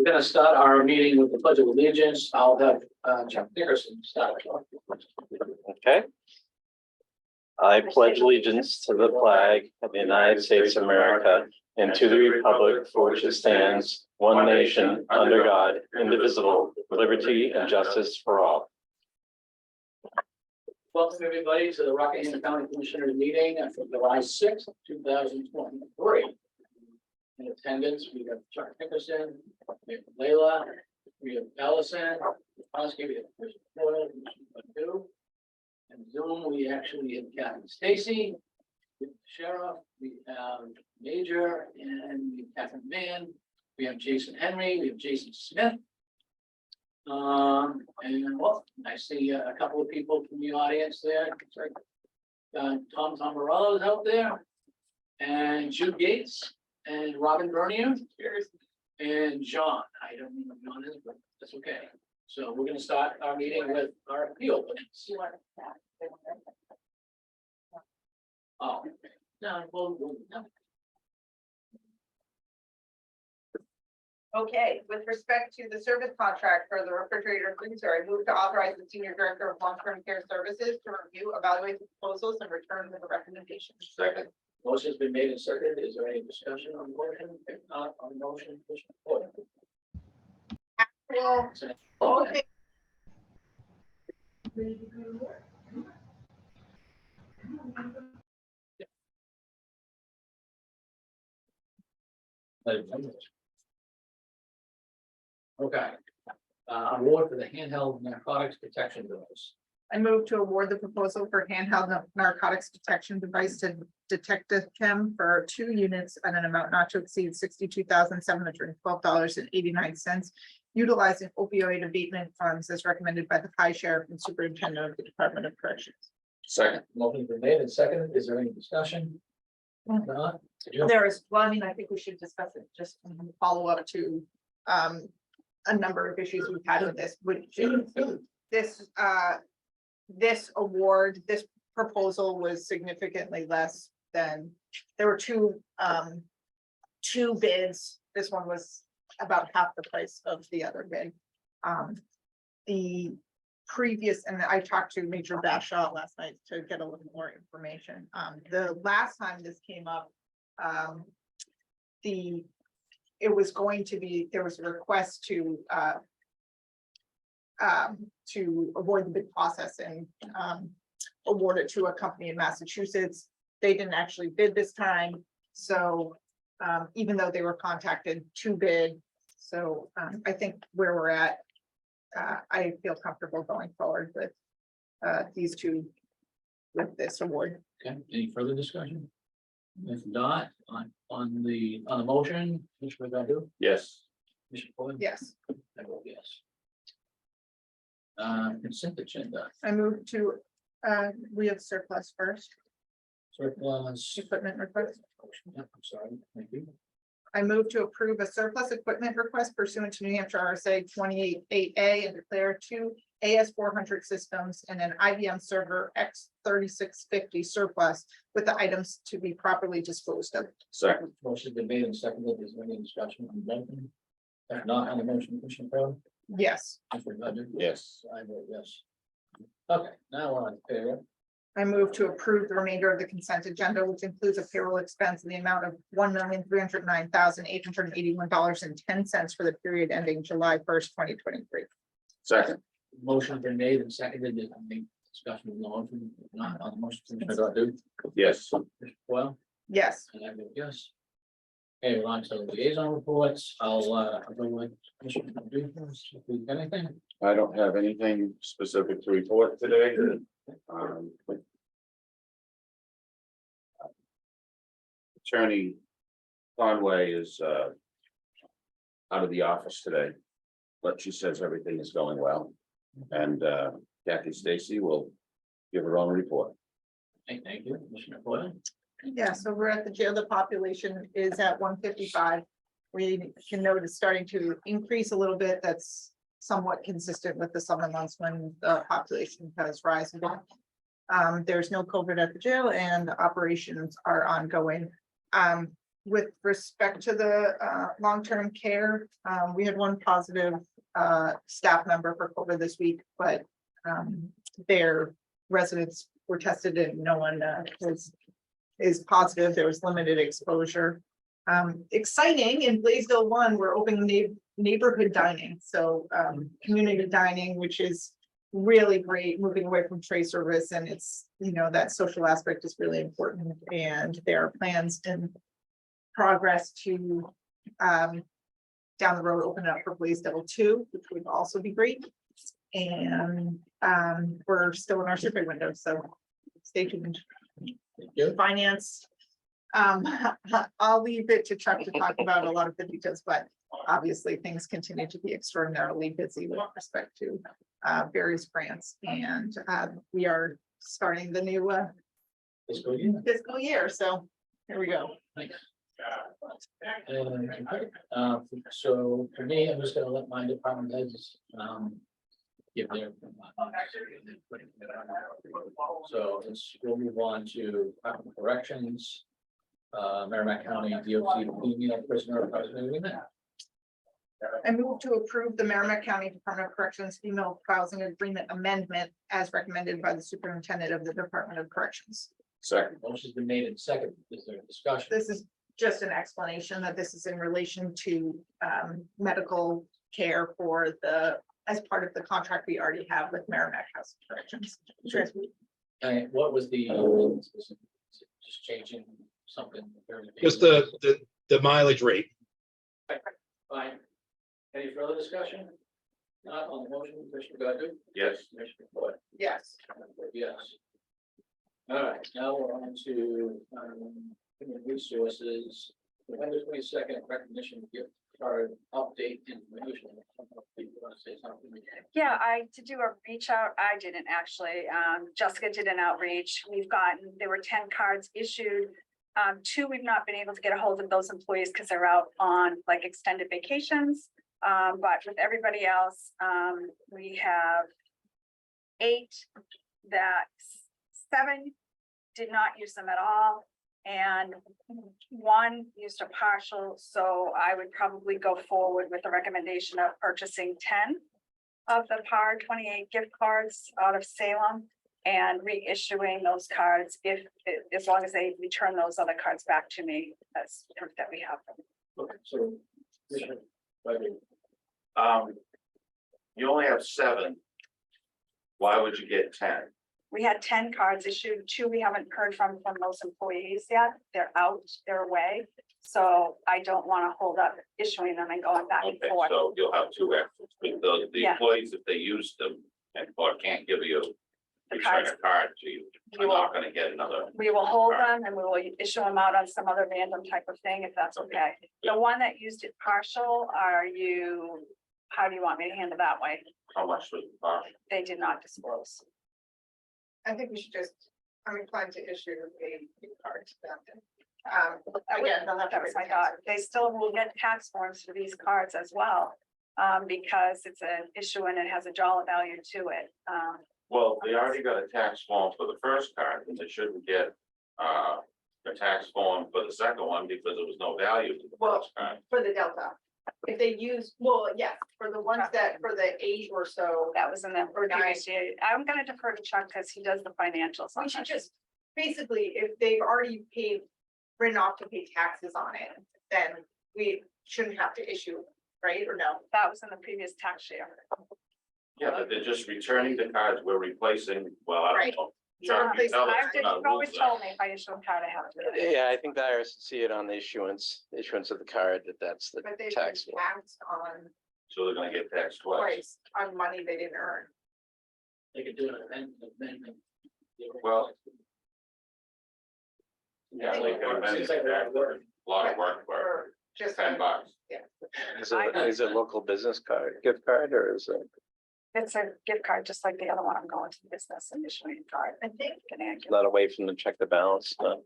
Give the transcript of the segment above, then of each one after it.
We're going to start our meeting with the Pledge of Allegiance. I'll have Chuck Dickerson start. Okay. I pledge allegiance to the flag of the United States of America and to the republic for which it stands, one nation, under God, indivisible, with liberty and justice for all. Welcome, everybody, to the Rockingham County Commissioners meeting for July 6th, 2023. In attendance, we have Chuck Dickerson, we have Leila, we have Allison, Oski, we have Chris Boyle, Commissioner Padu. And Zoom, we actually have Captain Stacy, we have the Sheriff, we have Major, and we have Catherine Mann, we have Jason Henry, we have Jason Smith. And well, I see a couple of people from the audience there. Tom Morello is out there, and Jude Gates, and Robin Bernier, and John. I don't know who John is, but that's okay. So we're going to start our meeting with our appeal. Oh, no, well, no. Okay, with respect to the service contract for the refrigerator freezer, I move to authorize the senior director of long-term care services to review, evaluate the proposals and return with a recommendation. Second. Motion's been made and seconded. Is there any discussion on the motion? If not, on the motion, Commissioner Boyle. Well, okay. Okay. Award for the handheld narcotics protection device. I move to award the proposal for handheld narcotics detection device to Detective Chem for 2 units at an amount not to exceed $62,712.89, utilizing opioid abatement funds as recommended by the High Sheriff and Superintendent of the Department of Corrections. Second. Motion's been made and seconded. Is there any discussion? If not, There is, well, I mean, I think we should discuss it, just follow up to a number of issues we've had with this, which this award, this proposal was significantly less than, there were two bids. This one was about half the price of the other bid. The previous, and I talked to Major Bashaw last night to get a little more information. The last time this came up, it was going to be, there was a request to avoid the bid process and award it to a company in Massachusetts. They didn't actually bid this time, so even though they were contacted to bid, so I think where we're at, I feel comfortable going forward with these two with this award. okay, any further discussion? If not, on the motion, Commissioner Godu? Yes. Commissioner Boyle? Yes, I vote yes. Consent agenda, I move to, we have surplus first, surplus. equipment request. Yep, I'm sorry, thank you. I move to approve a surplus equipment request pursuant to New Hampshire RSA 28(8)A and declare 2 AS400 systems and an IBM server X3650 surplus with the items to be properly disposed of. Second. Motion been made and seconded. Is there any discussion on the motion? If not on the motion, Commissioner Coyle? Yes, Commissioner Godu? Yes. I vote yes. Okay, now we're on payroll. I move to approve the remainder of the consent agenda, which includes a payroll expense in the amount of $1,309,881.10 for the period ending July 1st, 2023. Second. Motion been made and seconded. Is there any discussion on the motion? If not on the motion, Commissioner Godu? Yes. Commissioner Coyle? Yes, And I vote yes. Okay, we're on to the liaison reports. I'll go with Commissioner Godu. If we've got anything. I don't have anything specific to report today. Attorney Conway is out of the office today, but she says everything is going well. And Kathy Stacy will give her own report. Thank you, Commissioner Coyle. yeah, so we're at the jail, the population is at 155. We can note it's starting to increase a little bit. That's somewhat consistent with the summer months when the population has risen. There's no COVID at the jail and the operations are ongoing. with respect to the long-term care, we had one positive staff member for COVID this week, but their residents were tested and no one is positive. There was limited exposure. Exciting in Blaisdell 1, we're opening neighborhood dining, so community dining, which is really great, moving away from tray service, and it's, you know, that social aspect is really important, and there are plans in progress to down the road open it up for Blaisdell 2, which would also be great. And we're still in our shipping window, so stay tuned. Finance. I'll leave it to Chuck to talk about a lot of the details, but obviously things continue to be extraordinarily busy with respect to various grants, and we are starting the new fiscal year, so here we go. Thanks. So for me, I'm just gonna let my department heads, give their. So we'll move on to Department of Corrections, Merrimack County DOT female prisoner approximately. I move to approve the Merrimack County Department of Corrections female housing agreement amendment as recommended by the superintendent of the Department of Corrections. Second. Motion's been made and second. Is there a discussion? This is just an explanation that this is in relation to medical care for as part of the contract we already have with Merrimack Housing Corrections. And what was the, just changing something? very Just basic. the mileage rate. Fine. Any further discussion? Not on the motion, Commissioner Godu? Yes. Commissioner Foil? Yes. Yes. All right, now we're on to human resources. November 22nd, recognition gift card update information. People want to say something? Yeah, to do a reach out, I didn't actually. Jessica did an outreach. There were 10 cards issued. 2, we've not been able to get a hold of those employees because they're out on like extended vacations. But with everybody else, we have 8 that 7 did not use them at all. And 1 used a partial, so I would probably go forward with the recommendation of purchasing 10 of the PAR 28 gift cards out of Salem and reissuing those cards as long as they return those other cards back to me as proof that we have them. Okay, so. Commissioner Godu. You only have 7. Why would you get 10? We had 10 cards issued. 2 we haven't heard from those employees yet. They're out, they're away. So I don't want to hold up issuing them and going back and Okay, forth. so you'll have 2 extras, but the Yeah. employees, if they use them and or can't give you The return cards. a card to you, We I'm will- not gonna get another. We will hold them and we will issue them out on some other random type of thing, if that's okay. The one that used it partial, how do you want me to handle that way? How much was the car? They did not disclose. I think we should I'm inclined to issue a card to them. Again, that was my thought. They still will get tax forms for these cards as well. Because it's an issue and it has a dollar value to it. Well, they already got a tax form for the first card, and they shouldn't get a tax form for the second one because there was no value to the Well, first card. For the Delta. If they use, well, yes, for the ones that, for the 8 or so. That was in the previous year. I'm gonna defer to Chuck because he does the financials. on We should that. just, basically, if they've already written off to pay taxes on it, then we shouldn't have to issue, right, or no? That was in the previous tax year. Yeah, but they're just returning the cards, we're replacing, well, I Right. don't know. So Chuck, you tell us I what did, our you've always rules are. told me if I issue a card, I have to. do it. Yeah, I think the IRS see it on the issuance of the card, that's the But they tax. taxed on So they're gonna get taxed twice. twice on money they didn't earn. They could do an amendment. Well, Yeah, they can amend Seems like a lot of work. a lot of work for Or just. $10. Is it local business card, gift card, or is it It's a gift card, just like the other one. I'm going to the business and issuing a card. I think. not away from the check the balance? Well,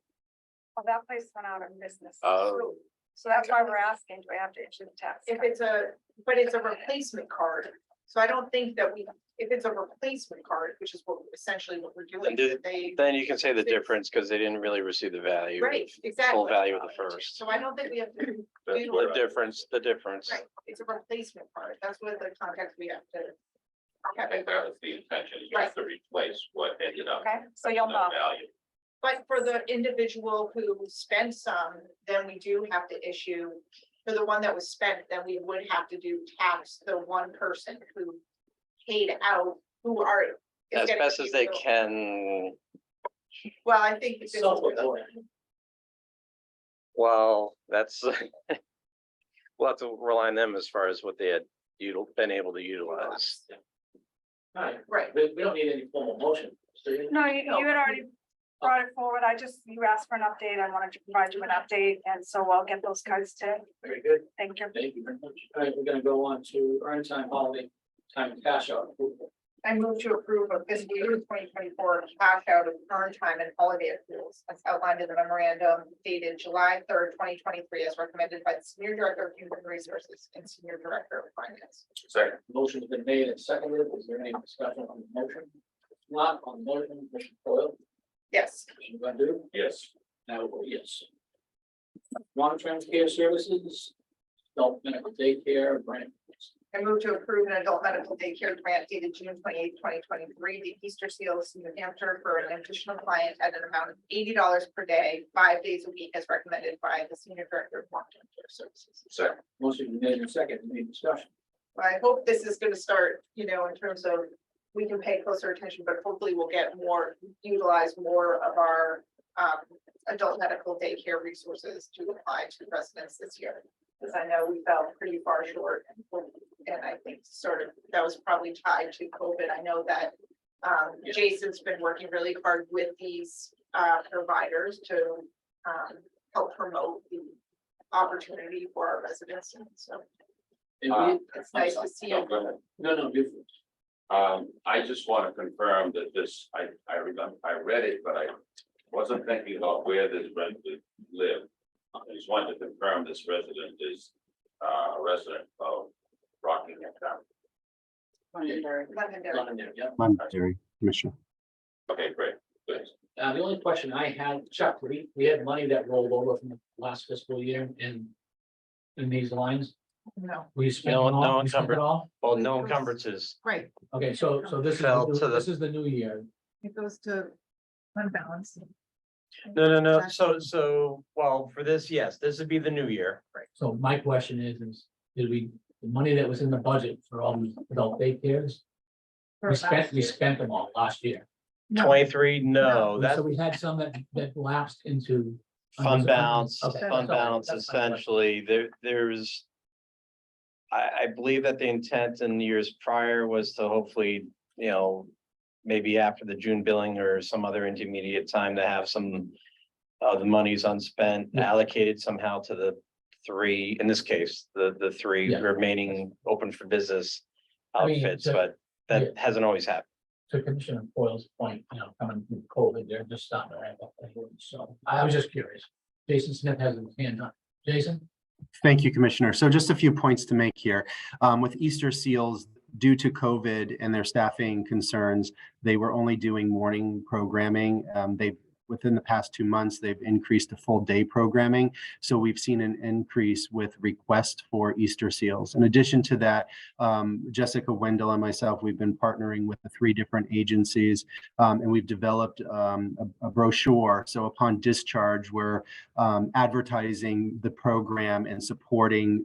that place went out of business. Oh. So that's why we're asking, do we have to issue the tax? If card? but it's a replacement card, So I don't think that if it's a replacement card, which is essentially what we're doing, And did- they. Then you can say the difference because they didn't really receive the value. of- Right, exactly. Full value of the first. So I don't think we have to. That's do what The difference, the difference. Right, it's a replacement card. That's what the context we have to. I think that was the intention, is just to replace what ended up. Okay, so you'll know. no value. But for the individual who spent some, then we do have to issue, for the one that was spent, then we would have to do tax the one person who paid out, who are. is As getting best as they used. can. Well, I think. this is- Self-reporting. Well, that's. We'll have to rely on them as far as what they had been able to utilize. All right, Right, we don't need any formal motion. So you- No, you had already brought it forward. You asked for an update. I wanted to provide you an update, and so I'll get those cards to, Very good. thank you. Thank you very much. All right, we're gonna go on to earn time holiday, time cash out. approval. I move to approve of fiscal year 2024 cash out of earned time and holiday accruals as outlined in the memorandum dated July 3rd, 2023, as recommended by the Senior Director of Human Resources and Senior Director of Finance. Second. Motion's been made and seconded. Is there any discussion on the motion? If not on the motion, Commissioner Coyle, Yes. Commissioner Godu? Yes. Now, I vote yes. Long-term care services, adult medical daycare, grant. I move to approve an adult medical daycare grant dated June 28th, 2023, to Easter Seals, New Hampshire, for an additional client at an amount of $80 per day, 5 days a week, as recommended by the Senior Director of Long-Term Care Services. Second. Motion been made and seconded. Any discussion? I hope this is going to start, in terms of, we can pay closer attention, but hopefully we'll get utilize more of our adult medical daycare resources to apply to residents this year. Because I know we fell pretty far short, and I think that was probably tied to COVID. I know that Jason's been working really hard with these providers to help promote the opportunity for our residents, and so And it's nice to see No, it. go ahead. no, you. I just want to confirm that this, I remember, I read it, but I wasn't thinking about where this resident lived. I just wanted to confirm this resident is a resident of Rockingham County. Londonderry. Londonderry, yeah. Londonderry, Commissioner. Okay, great, good. The only question I had, Chuck, we had money that rolled over from the last fiscal year in these lines. No, We spent No, it all? no We spent it encumbrance. all? Well, no encumbrances. right, Okay, so this is, Fell the to new- the- this is the new year. it goes to unbalanced. No. So, well, for this, yes, this would be the new year. So my question is did the money that was in the budget for all these adult daycares, we spent them all last year. 23, no, that's So we had some that lapsed into. fund balance, Okay, fund sorry, balance that's my question. essentially, there's. I believe that the intent in years prior was to hopefully, maybe after the June billing or some other intermediate time to have some. The monies unspent Yeah. allocated somehow to the three, in this case, the three Yeah. remaining open for business I mean, outfits, so- but yeah. that hasn't always happened. To Commissioner Foyle's point, coming through COVID, they're just starting to ramp up. So I was just curious. Jason Smith has his hand up. Jason? Thank you, Commissioner. So just a few points to make here. With Easter Seals, due to COVID and their staffing concerns, they were only doing morning programming. Within the past 2 months, they've increased to full day programming. So we've seen an increase with requests for Easter Seals. In addition to that, Jessica Wendell and myself, we've been partnering with the 3 different agencies, and we've developed a brochure. So upon discharge, we're advertising the program and supporting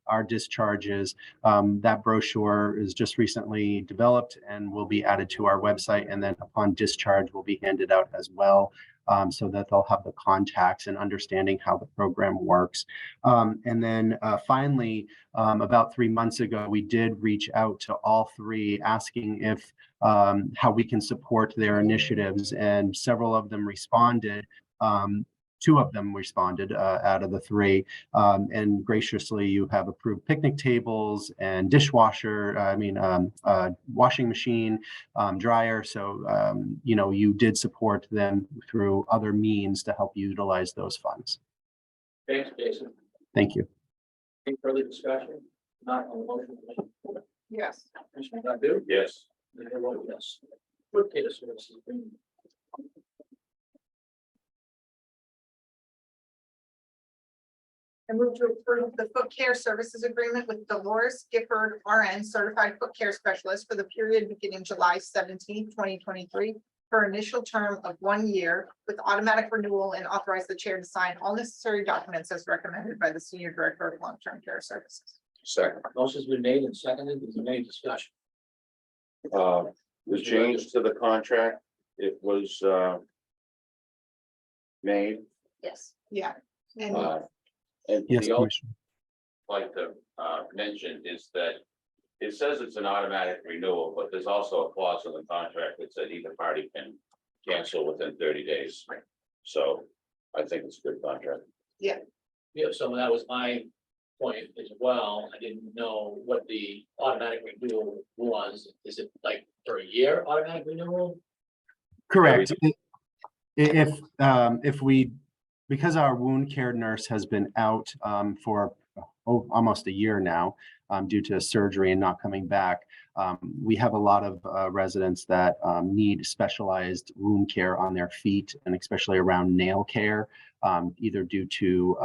our discharges. That brochure is just recently developed and will be added to our website, and then upon discharge will be handed out as well. So that they'll have the contacts and understanding how the program works. And then finally, about 3 months ago, we did reach out to all 3 asking if how we can support their initiatives, and several of them responded. 2 of them responded out of the 3, and graciously you have approved picnic tables and dishwasher, washing machine, dryer. So, you did support them through other means to help utilize those funds. Thanks, Jason. Thank you. Any further discussion? Not on the motion. Yes. Commissioner Godu? Yes. And I vote yes. Foot care services agreement. I move to approve the foot care services agreement with Dolores Gifford RN Certified Foot Care Specialist for the period beginning July 17th, 2023, for initial term of 1 year with automatic renewal, and authorize the chair to sign all necessary documents as recommended by the Senior Director of Long-Term Care Services. Second, Motion's been made and seconded. Is there any discussion? the change to the contract, it was, made, Yes. Yeah. And and Yes, the other Commissioner. like to, mention is that it says it's an automatic renewal, but there's also a clause in the contract that said either party can cancel within 30 days. So I think it's a good contract. Yeah, so that was my point as well. I didn't know what the automatic renewal was. Is it like for a year automatic renewal? Correct. If we, because our wound care nurse has been out for almost a year now due to surgery and not coming back, we have a lot of residents that need specialized wound care on their feet, and especially around nail care, either due to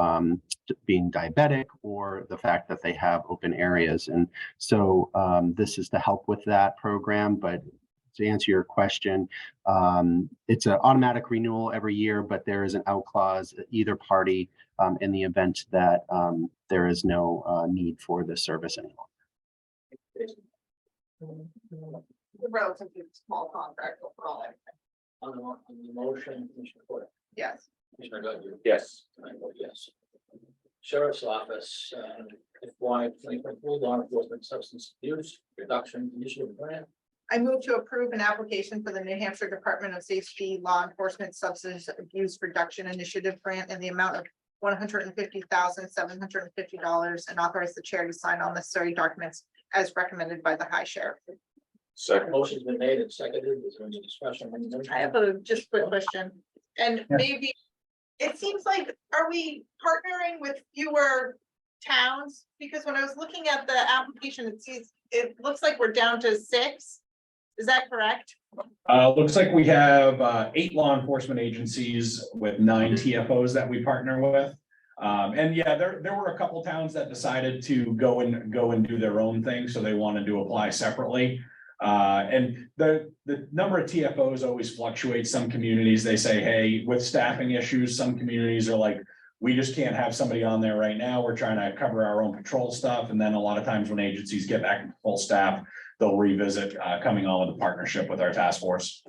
being diabetic or the fact that they have open areas. And so this is to help with that program. But to answer your question, it's an automatic renewal every year, but there is an out clause, either party, in the event that there is no need for this service anymore. a relatively small contract overall. On the motion, Commissioner Coyle, Yes. Commissioner Godu? Yes. I vote yes. Sheriff's Office, FY 2024 law enforcement substance abuse reduction initiative grant. I move to approve an application for the New Hampshire Department of Safety Law Enforcement Substance Abuse Reduction Initiative Grant in the amount of $150,750, and authorize the chair to sign all necessary documents as recommended by the High Sheriff. Second, Motion's been made and seconded. Is there any discussion on the motion? I have a just quick question, and maybe it seems like, are we partnering with fewer towns? Because when I was looking at the application, it looks like we're down to 6. Is that correct? Looks like we have 8 law enforcement agencies with 9 TFOs that we partner with. And yeah, there were a couple towns that decided to go and do their own thing, so they wanted to apply separately. And the number of TFOs always fluctuates. Some communities, they say, hey, with staffing issues, some communities are like, we just can't have somebody on there right now. We're trying to cover our own patrol stuff. And then a lot of times when agencies get back to full staff, they'll revisit coming on with a partnership with our task force.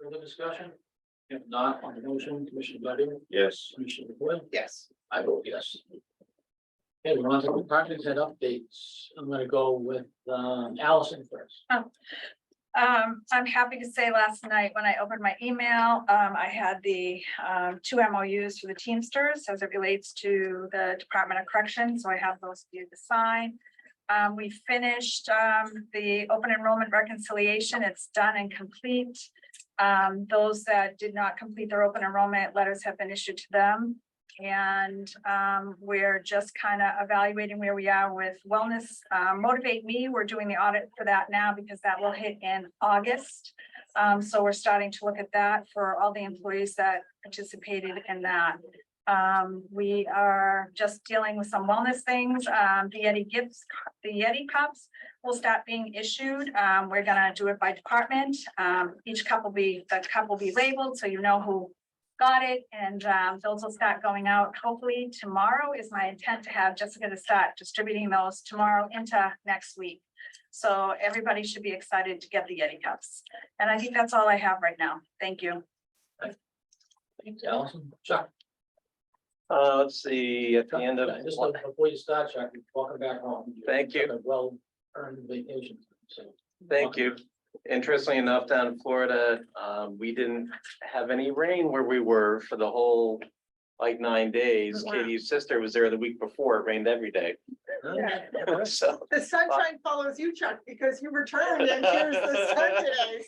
Further discussion? If not, on the motion, Commissioner Godu? yes. Commissioner Coyle? Yes. I vote yes. Okay, we're on to departments and updates. I'm gonna go with Allison first. I'm happy to say last night when I opened my email, I had the 2 MOUs for the Teamsters as it relates to the Department of Corrections, so I have those for you to sign. We finished the open enrollment reconciliation. It's done and complete. Those that did not complete their open enrollment letters have been issued to them. And we're just kind of evaluating where we are with wellness. Motivate Me, we're doing the audit for that now because that will hit in August. So we're starting to look at that for all the employees that participated in that. We are just dealing with some wellness things. The Yeti cups will start being issued. We're gonna do it by department. The cup will be labeled, so you know who got it, and those will start going out. Hopefully tomorrow is my intent to have Jessica to start distributing those tomorrow into next week. So everybody should be excited to get the Yeti cups. And I think that's all I have right now. Thank you. Thanks, Allison. Chuck? Let's see, at the end of. Just before you start, Chuck, welcome back home. Thank you. Took a well-earned vacation, so. Thank you. Interestingly enough, down in Florida, we didn't have any rain where we were for the whole like 9 days. Wow. Katie's sister was there the week before. It rained every day. Yeah. So, The sunshine follows you, Chuck, because you returned and here's the sun today,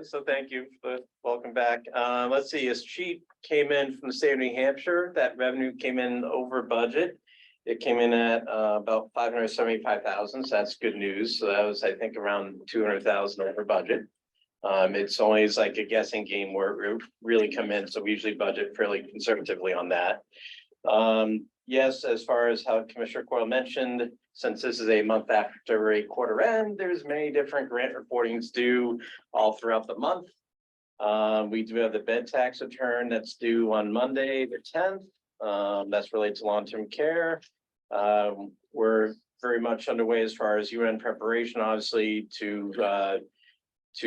so thank you for welcome back. Let's see, a sheet came in from the state of New Hampshire. That revenue came in over budget. it came in at about 575,000, so that's good news. So that was, I think, around 200,000 over budget. It's always like a guessing game where we really come in, so we usually budget fairly conservatively on that. Yes, as far as how Commissioner Coyle mentioned, since this is a month after a quarter end, there's many different grant reportings due all throughout the month. We do have the bed tax return that's due on Monday, the 10th. That's related to long-term care. We're very much underway as far as UN preparation, obviously, to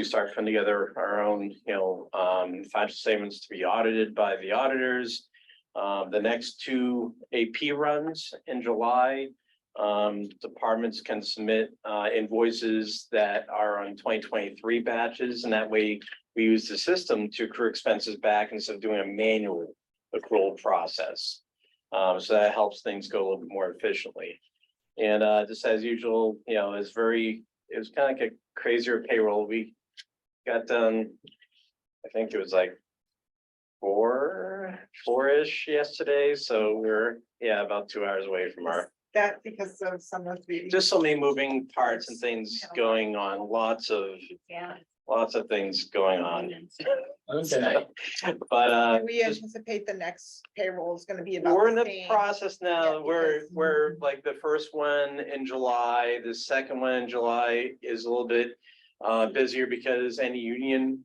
start putting together our own, financial statements to be audited by the auditors. The next 2 AP runs in July, departments can submit invoices that are on 2023 batches, and that way we use the system to accrue expenses back instead of doing a manual accrual process. So that helps things go a little bit more efficiently. And just as usual, it was kind of like a crazier payroll. We got done, I think it was like four-ish yesterday. So we're about 2 hours away from our, That because of some of the. just so many moving parts and things going on, lots of things going on. Okay. But Do we just- anticipate the next payroll is gonna be about? we're in the same? process now. Yeah, We're like the first one in July, the second one in July is a little bit busier because any union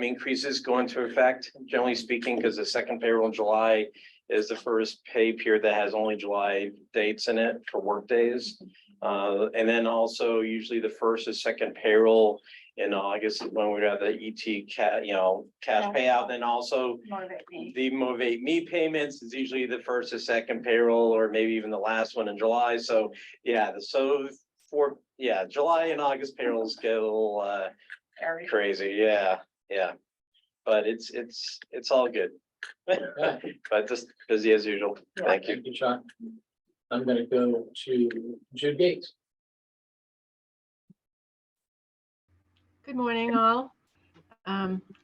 increases go into effect, generally speaking, because the second payroll in July is the first pay period that has only July dates in it for work days. And then also usually the first or second payroll in August is when we have the ET cash payout. Then also Motivate me. the Motivate Me payments is usually the first or second payroll, or maybe even the last one in July. So July and August payrolls get a little crazy. Yeah. But it's all good. But just busy as usual. Thank you. Thank you, Chuck. I'm gonna go to Jude Gates. Good morning, all.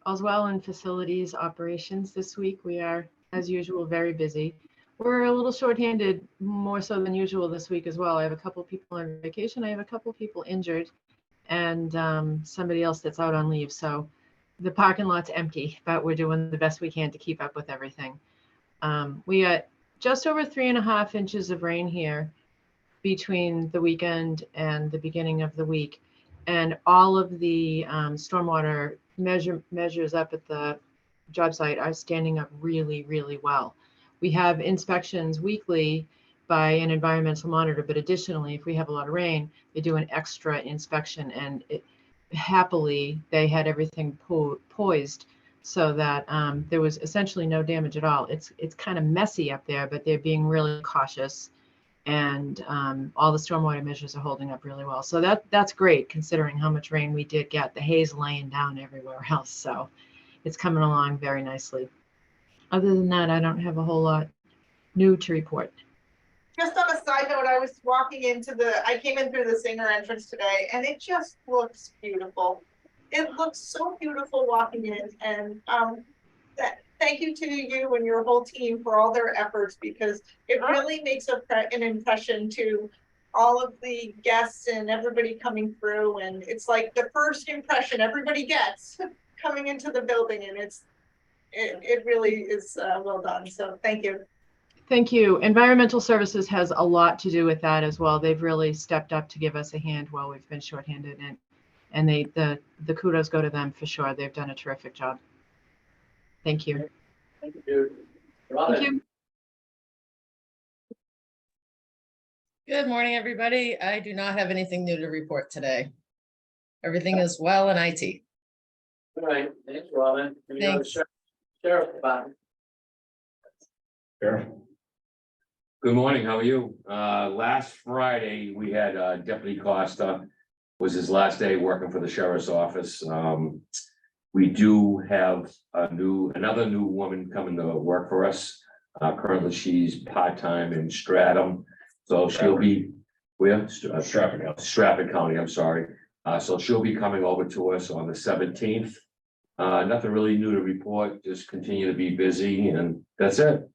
All's well in facilities operations this week. We are, as usual, very busy. We're a little shorthanded, more so than usual this week as well. I have a couple people on vacation. I have a couple people injured and somebody else that's out on leave. So the parking lot's empty, but we're doing the best we can to keep up with everything. We got just over 3.5 inches of rain here between the weekend and the beginning of the week. And all of the stormwater measures up at the job site are standing up really, really well. We have inspections weekly by an environmental monitor, but additionally, if we have a lot of rain, they do an extra inspection, and happily they had everything poised so that there was essentially no damage at all. It's kind of messy up there, but they're being really cautious. And all the stormwater measures are holding up really well. So that's great considering how much rain we did get. The hay's laying down everywhere else. So it's coming along very nicely. Other than that, I don't have a whole lot new to report. Just on a side note, I came in through the Singer entrance today and it just looks beautiful. It looks so beautiful walking in, and thank you to you and your whole team for all their efforts, because it really makes an impression to all of the guests and everybody coming through. And it's like the first impression everybody gets coming into the building, and it really is well done. So thank you. Thank you. Environmental Services has a lot to do with that as well. They've really stepped up to give us a hand while we've been shorthanded, and the kudos go to them for sure. They've done a terrific job. Thank you. Thank you, Jude. Robin. Thank you. Good morning, everybody. I do not have anything new to report today. Everything is well in IT. All right, thanks, Robin. We go to Thanks. Sheriff Department. Sure. Good morning, how are you? Last Friday, we had Deputy Costa, was his last day working for the sheriff's office. We do have another new woman coming to work for us. Currently, she's part-time in Stratham, so she'll be, where? Stratford County, I'm sorry. So she'll be coming over to us on the 17th. Nothing really new to report, just continue to be busy, and that's it.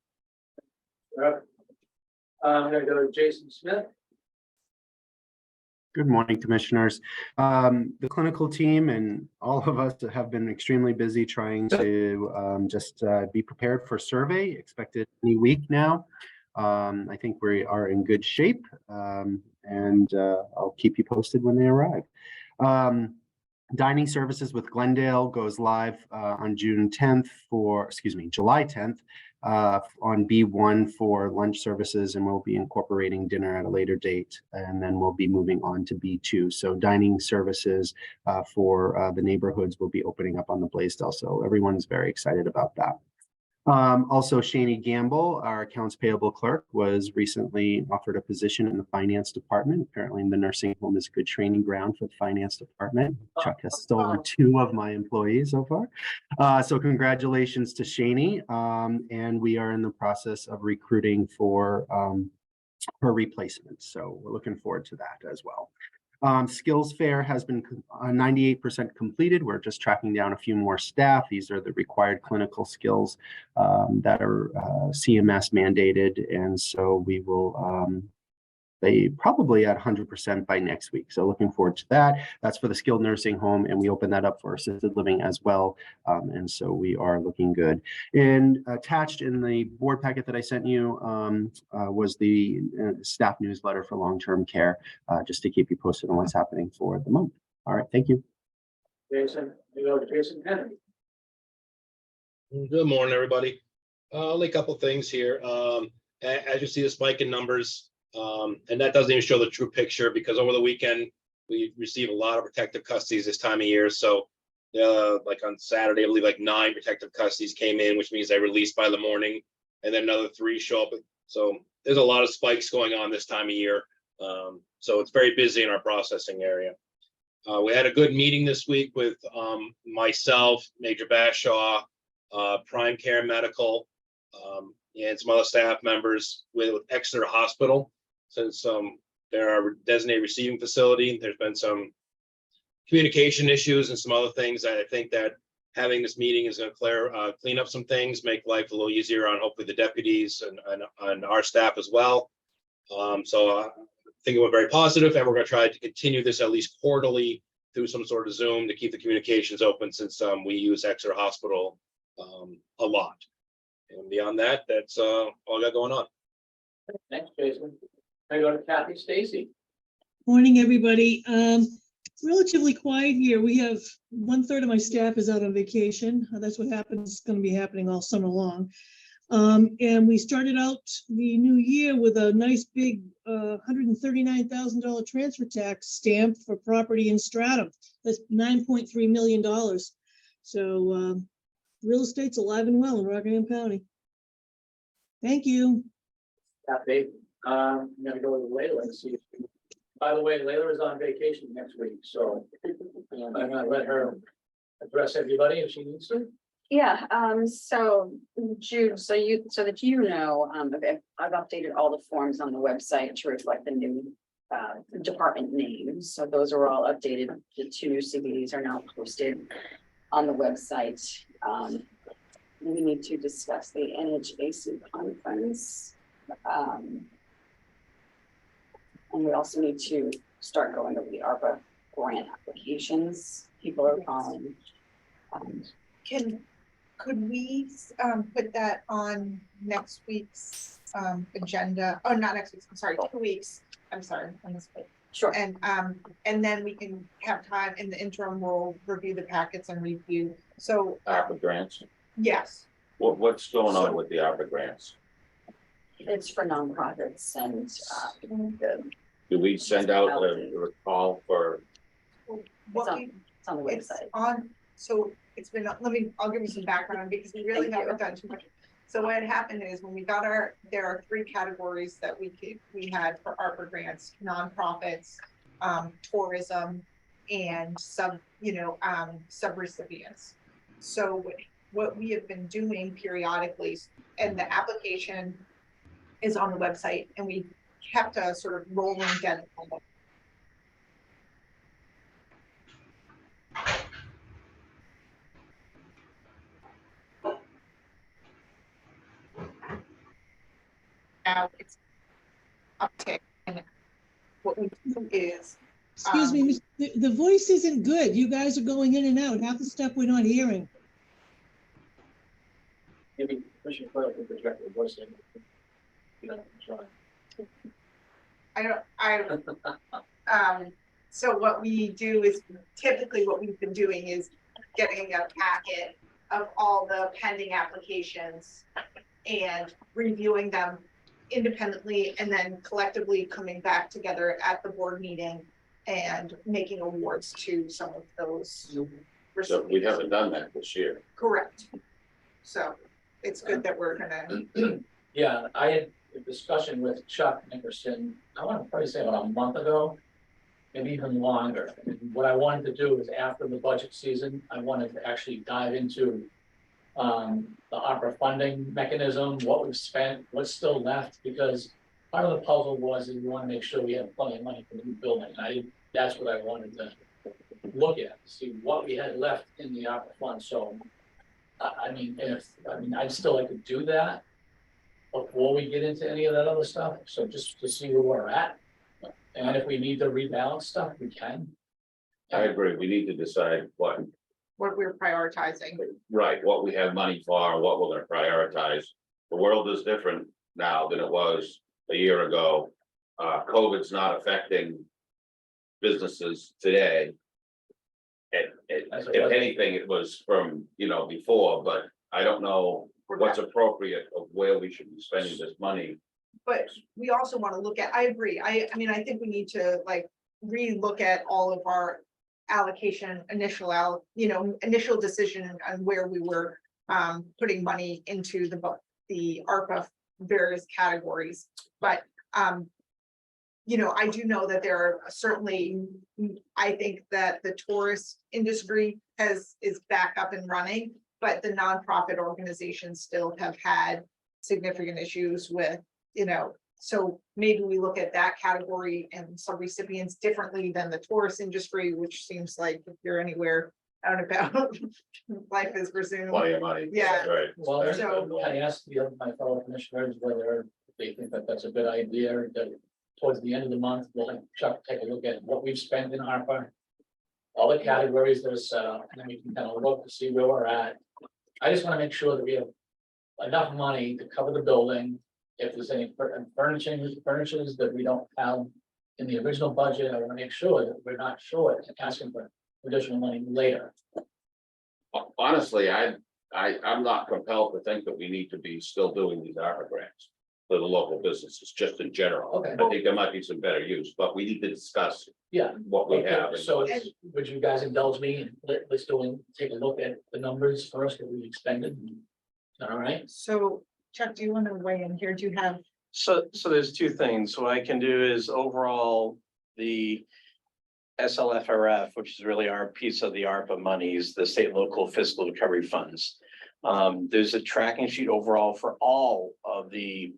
I'm gonna go to Jason Smith. Good morning, Commissioners. The clinical team and all of us have been extremely busy trying to just be prepared for survey expected any week now. I think we are in good shape, and I'll keep you posted when they arrive. Dining services with Glendale goes live on July 10th on B1 for lunch services, and we'll be incorporating dinner at a later date, and then we'll be moving on to B2. So dining services for the neighborhoods will be opening up on the Blaisdell. So everyone's very excited about that. Also, Shani Gamble, our accounts payable clerk, was recently offered a position in the finance department. Apparently, the nursing home is a good training ground for the finance department. Chuck has stolen 2 of my employees so far. So congratulations to Shani. And we are in the process of recruiting for her replacement. So we're looking forward to that as well. Skills Fair has been 98% completed. We're just tracking down a few more staff. These are the required clinical skills that are CMS mandated. And so we will they probably at 100% by next week. So looking forward to that. That's for the skilled nursing home, and we open that up for assisted living as well. And so we are looking good. And attached in the board packet that I sent you was the staff newsletter for long-term care, just to keep you posted on what's happening for the month. All right, thank you. Jason, you go to Jason Henry. Good morning, everybody. Only a couple things here. As you see the spike in numbers, and that doesn't even show the true picture, because over the weekend, we received a lot of protective custodies this time of year. So like on Saturday, I believe like 9 protective custodies came in, which means they released by the morning, and then another 3 show up. So there's a lot of spikes going on this time of year. So it's very busy in our processing area. We had a good meeting this week with myself, Major Bashaw, Prime Care Medical, and some other staff members with Exeter Hospital. Since they're our designated receiving facility, there's been some communication issues and some other things. I think that having this meeting is going to clean up some things, make life a little easier on hopefully the deputies and our staff as well. So I think it went very positive, and we're going to try to continue this at least quarterly through some sort of Zoom to keep the communications open, since we use Exeter Hospital a lot. And beyond that, that's all I got going on. Thanks, Jason. I go to Kathy Stacy. Morning, everybody. Relatively quiet here. We have 1/3 of my staff is out on vacation. That's what happens. It's going to be happening all summer long. And we started out the new year with a nice big $139,000 transfer tax stamp for property in Stratham. That's $9.3 million. So real estate's alive and well in Rockingham County. Thank you. Kathy, I'm gonna go with Layla and see. By the way, Layla is on vacation next week, so I'm gonna let her address everybody if she needs to. Yeah, so Jude, so that you know, I've updated all the forms on the website to reflect the new department names. So those are all updated. The 2 new CBDs are now posted on the website. We need to discuss the NHAC conference. And we also need to start going over the ARPA grant applications. People are calling. Could we put that on next week's agenda? Oh, not next week's, I'm sorry, 2 weeks. I'm sorry, on this week. Sure. And then we can have time in the interim, we'll review the packets and review. So ARPA grants. yes. What's going on with the ARPA grants? It's for nonprofits and Do we send out a call for? What it's on the it's website. on, so it's been, I'll give you some background because we really haven't done too much. So what had happened is when we got there are 3 categories that we had for ARPA grants: nonprofits, tourism, and sub-recipients. So what we have been doing periodically, and the application is on the website, and we kept a sort of rolling deadline. Now uptick. And what we do is, Excuse me, the voice isn't good. You guys are going in and out. Half the stuff we're not hearing. Maybe Commissioner Coyle can project the voice in. You know, try. So what we do is typically what we've been doing is getting a packet of all the pending applications and reviewing them independently and then collectively coming back together at the board meeting and making awards to some of those. So we recipients. haven't done that this year. Correct. So it's good that we're gonna, Yeah, I had a discussion with Chuck Nickerson, I want to probably say about a month ago, maybe even longer. And what I wanted to do is after the budget season, I wanted to actually dive into the opera funding mechanism, what we've spent, what's still left, because part of the puzzle was that we want to make sure we have plenty of money for the new building. That's what I wanted to look at, see what we had left in the opera fund. So, I mean, I'd still like to do that before we get into any of that other stuff. So just to see where we're at. And if we need to rebalance stuff, we can. I agree. We need to decide what we're prioritizing. Right, what we have money for, what we're gonna prioritize. The world is different now than it was a year ago. COVID's not affecting businesses today. If anything, it was from, before, but I don't know what's appropriate of where we should be spending this money. But we also want to look at, I agree, I mean, I think we need to like re-look at all of our allocation, initial decision on where we were putting money into the ARPA various categories. But I do know that there are certainly, I think that the tourist industry is back up and running, but the nonprofit organizations still have had significant issues with, so maybe we look at that category and some recipients differently than the tourist industry, which seems like if you're anywhere out and about, life is resumed. Plenty of money. Yeah. Right. Well, So- I asked my fellow commissioners whether they think that that's a good idea, that towards the end of the month, we'll have Chuck take a look at what we've spent in ARPA. All the categories that are set up, and then we can kind of look to see where we're at. I just want to make sure that we have enough money to cover the building. If there's any furnitures that we don't have in the original budget, I want to make sure that we're not short and asking for additional money later. Honestly, I'm not compelled to think that we need to be still doing these ARPA grants for the local businesses, just in general. Okay. I think there might be some better use, but we need to discuss Yeah. what we Okay, have. so would you guys indulge me and let's take a look at the numbers first that we've expended? All right, So Chuck, do you want to weigh in here? Do you have, So there's two things. What I can do is overall, the SLFRF, which is really our piece of the ARPA monies, the state and local fiscal recovery funds. There's a tracking sheet overall for all of the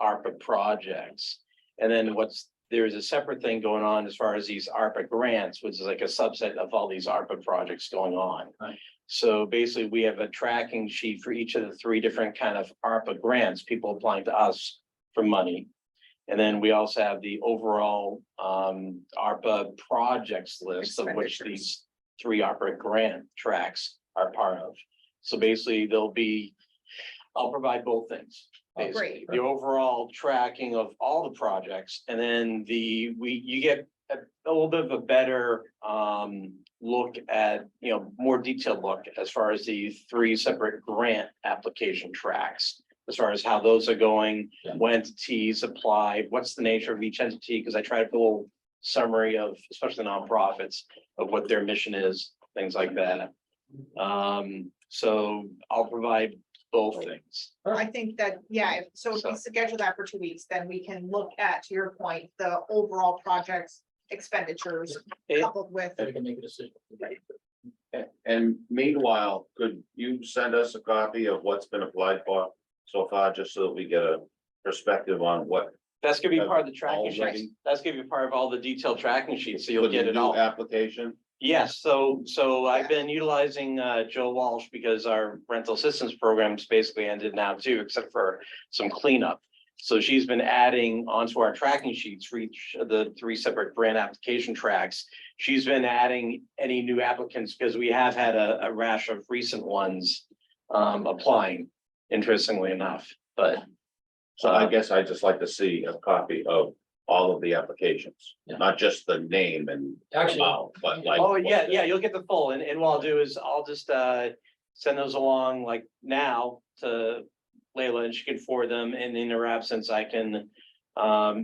ARPA projects. And then there's a separate thing going on as far as these ARPA grants, which is like a subset of all these ARPA projects going on. Right. So basically, we have a tracking sheet for each of the three different kind of ARPA grants, people applying to us for money. And then we also have the overall ARPA projects list, of which these three ARPA grant tracks are part of. So basically, I'll provide both things. Oh, great. Basically, the overall tracking of all the projects, and then you get a little bit of a better look at, more detailed look as far as the three separate grant application tracks, as far as how those are going, what entities apply, what's the nature of each entity, because I try to put a little summary of, especially nonprofits, of what their mission is, things like that. So I'll provide both things. I think that, yeah, so if we schedule that for 2 weeks, then we can look at, to your point, the overall projects expenditures coupled with. we can make a decision. And meanwhile, could you send us a copy of what's been applied for so far, just so that we get a perspective on what? That's gonna be part of the tracking Already? sheets. That's gonna be part of all the detailed tracking sheets, so you'll for the get it new all. application? Yes, so I've been utilizing Joe Walsh because our rental assistance programs basically ended now too, except for some cleanup. So she's been adding onto our tracking sheets for each of the 3 separate grant application tracks. She's been adding any new applicants because we have had a rash of recent ones applying, interestingly enough, but. So I guess I'd just like to see a copy of all of the applications, Yeah. not just the name and Actually, amount, but like. Oh, yeah, you'll get the full, and what I'll do is I'll just send those along like now to Layla, and she can forward them, and in her absence, I can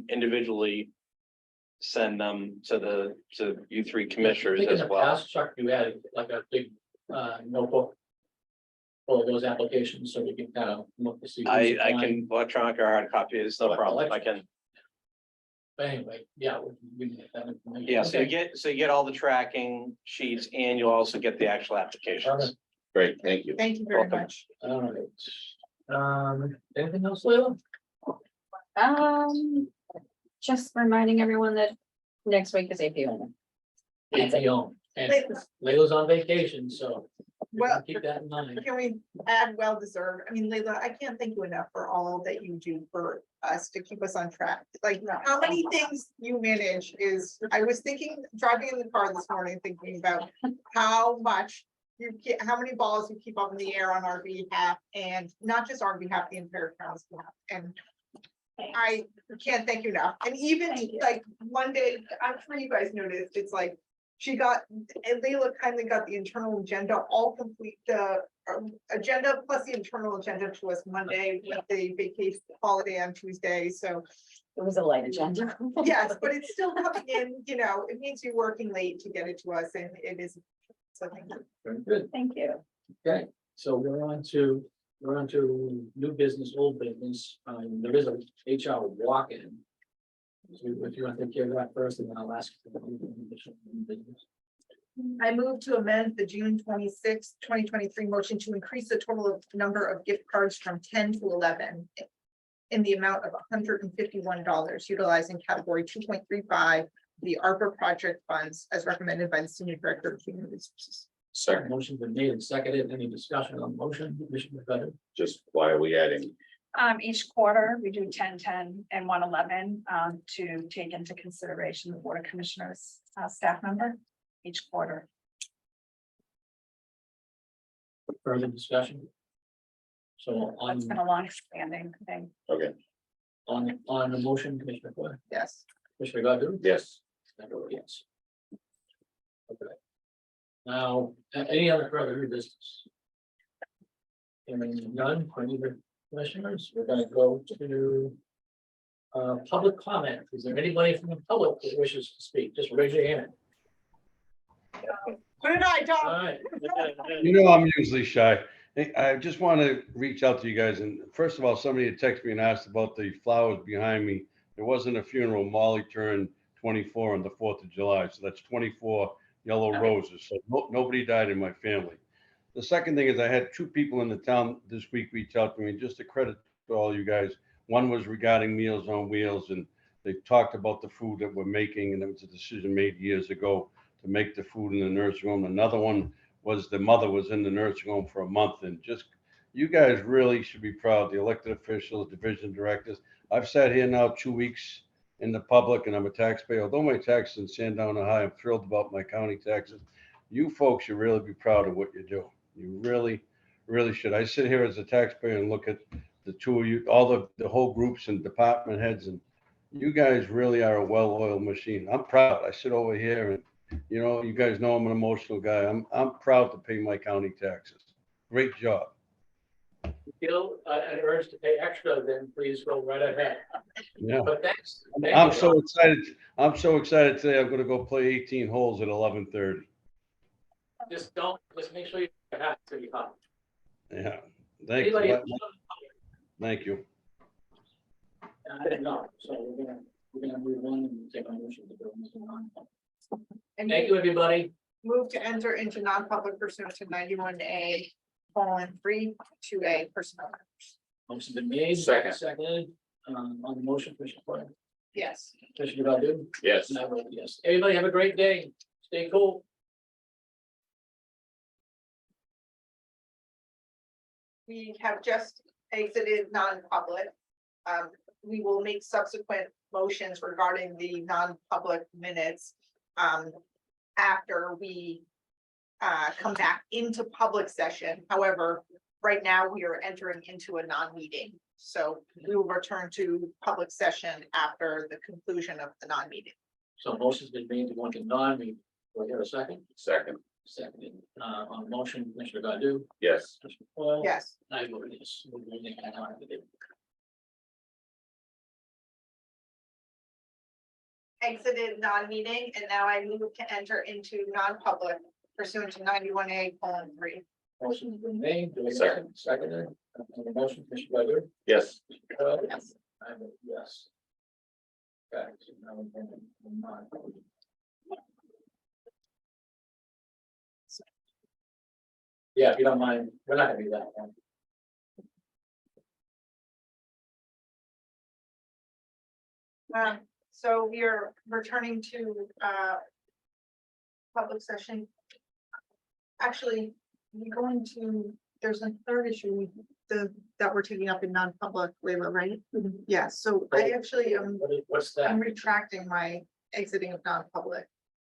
individually send them to you 3 commissioners I think in as the well. past, Chuck, you had like a big notebook full of those applications, so we can kind of look to see. who's I applying. can electronic or hard copy, it's no problem, I can. But anyway, yeah. we can get that information. Yeah, so you Okay. get all the tracking sheets, and you'll also get the actual applications. Great, thank you. Thank you very Welcome. much. All right. Anything else, Leila? Just reminding everyone that next week is APO. APO, and Leila's on vacation, so we can Well, keep that in mind. can we add well deserved? I mean, Leila, I can't thank you enough for all that you do for us to keep us on track. Like, how many things you manage is, I was thinking, driving in the car this morning, thinking about how much you get, how many balls you keep up in the air on our behalf, and not just our behalf, the entire town's behalf. And I can't thank you enough. And even like Monday, I'm sure you guys noticed, it's like, she got, and Leila kindly got the internal agenda all complete, the agenda plus the internal agenda to us Monday with the vacation holiday on Tuesday, so. It was a light agenda. Yes, but it's still coming in, you know, it means you're working late to get it to us, and it is. So thank you. Very good. Thank you. Okay, so we're on to new business, old business. There is a HR walk-in. So if you want to take care of that first, and then I'll ask. For the additional new business. I move to amend the June 26, 2023 motion to increase the total number of gift cards from 10 to 11 in the amount of $151, utilizing category 2.35, the ARPA project funds as recommended by the Senior Director of Human Resources. Second, Motion's been made and seconded. Any discussion on the motion? Commissioner Godu? just why are we adding? Each quarter, we do 10, 10, and 111 to take into consideration the Board of Commissioners staff member each quarter. Further discussion? So on, It's been a long standing thing. Okay, on the motion, Commissioner Coyle, Yes. Commissioner Godu? yes, I vote yes. Okay. Now, any other further new business? Hearing none, for any of the commissioners, we're gonna go to public comment. Is there anybody from the public that wishes to speak? Just raise your hand. Good night, All Tom. right. You know, I'm usually shy. I just want to reach out to you guys. And first of all, somebody had texted me and asked about the flowers behind me. There wasn't a funeral. Molly turned 24 on the 4th of July. So that's 24 yellow roses. So nobody died in my family. The second thing is I had 2 people in the town this week reach out to me, just to credit to all you guys. One was regarding Meals on Wheels, and they talked about the food that we're making, and it was a decision made years ago to make the food in the nursing home. Another one was the mother was in the nursing home for a month, and just, you guys really should be proud, the elected officials, division directors. I've sat here now 2 weeks in the public, and I'm a taxpayer. Although my taxes in Sandown are high, I'm thrilled about my county taxes. You folks should really be proud of what you do. You really, really should. I sit here as a taxpayer and look at the 2 of you, all the whole groups and department heads, and you guys really are a well-oiled machine. I'm proud. I sit over here and, you know, you guys know I'm an emotional guy. I'm proud to pay my county taxes. Great job. Feel an urge to pay extra, then please go right ahead. Yeah. But thanks. I'm so excited. I'm so excited today. I'm going to go play 18 holes at 11:30. Just make sure you have to be hot. Yeah. Thank Anybody you. else? Thank you. I didn't know, so we're gonna move on and take a motion to go into non-public. And Thank you, everybody. move to enter into non-public pursuant to 91A, colon 3, 2A personnel. Motion been made. Second. Seconded, on the motion, Commissioner Coyle, Yes. Commissioner Godu? yes. And I vote yes. Everybody have a great day. Stay cool. We have just exited non-public. we will make subsequent motions regarding the non-public minutes. After we come back into public session. However, right now we are entering into a non-meeting. So we will return to public session after the conclusion of the non-meeting. So motion's been made to go into non-meeting. Do I hear a second? Second, Seconded. On the motion, Commissioner Godu? yes. Commissioner Coyle? Yes. I vote yes. We're moving on to the- Exited non-meeting and now I move to enter into non-public pursuant to 91A:3. Motion's been made. Do I second? Seconded. On the motion, Commissioner Godu? Yes. Commissioner Coyle? Yes. I vote yes. Okay, so now we're going to non-public. Yeah, if you don't mind, we're not gonna do that one. So we are returning to public session. Actually, we're going to, there's a third issue that we're taking up in non-public, Leila, right? Yeah, so I actually am, What's I'm that? retracting my exiting of non-public.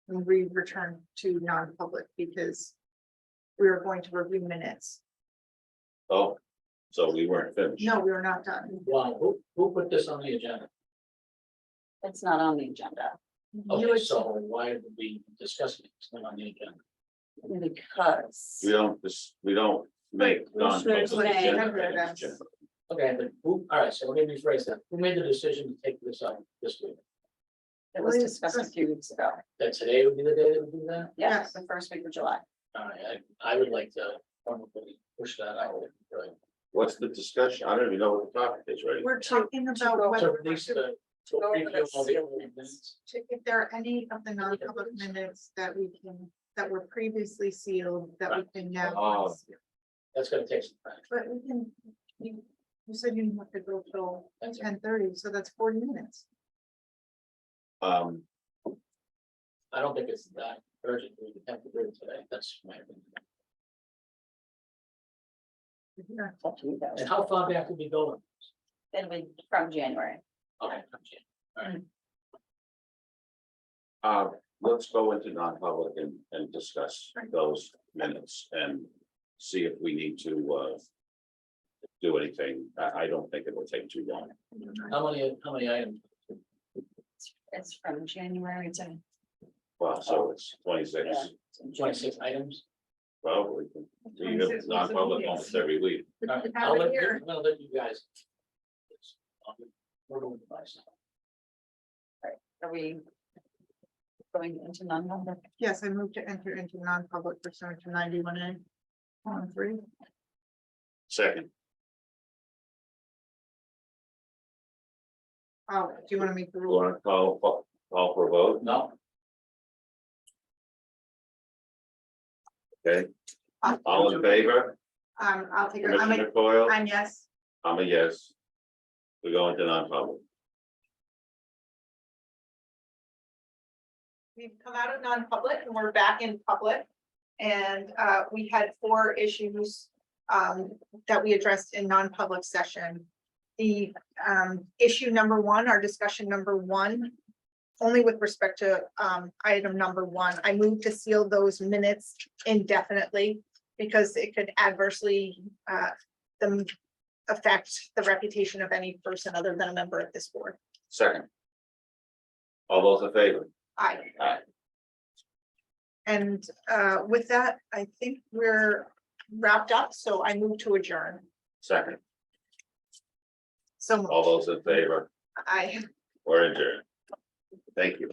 And we return to non-public because we are going to review minutes. Oh, so we weren't finished. No, we are not done. Well, who put this on the agenda? It's not on the agenda You Okay, would- so why would we discuss it? It's not on the agenda. because. We don't make non-public should make- agenda items, Jim. Okay, but who, all right, so let me rephrase that. Who made the decision to take this up this week? It was discussed a few weeks ago. That today would be the day that we do that? Yes, the first week of July. All right, I would like to probably push that out. Right. What's the discussion? I don't even know what the topic is, right? We're talking about So whether release the. go over review the all the sealed other minutes. minutes. if there are any of the non-public minutes that we can, that were previously sealed, that we can now. Oh. unseal. That's gonna take some time. But we can, you said you didn't have to go till That's 10:30, so that's 40 minutes. I don't think it's that urgent. We have to do it today. That's my opinion. Yeah. It's up to you guys. And how far back did we go? Then we, from January. Okay. All right. Let's go into non-public and discuss those minutes and see if we need to do anything. I don't think it will take too long. How many items? It's from January to. Well, so it's 26. Yeah. 26 items? Well, we have non-public almost every week. All right, Have it here. I'm gonna let you guys. We're going to buy some. Are we going into non-public? Yes, I moved to enter into non-public pursuant to 91A:3. Second, Oh, do you want to make the you rule? want to call for a vote? No, Okay, all in favor? I'll take, Commissioner Coyle? I'm yes. I'm a yes. We go into non-public. We've come out of non-public and we're back in public. And we had 4 issues that we addressed in non-public session. The issue number 1, our discussion number 1, only with respect to item number 1, I moved to seal those minutes indefinitely because it could adversely affect the reputation of any person other than a member of this board. Second. All those in favor? Aye. Aye. And with that, I think we're wrapped up, so I move to adjourn. Second. So All those in favor? I. We're adjourned. Thank you.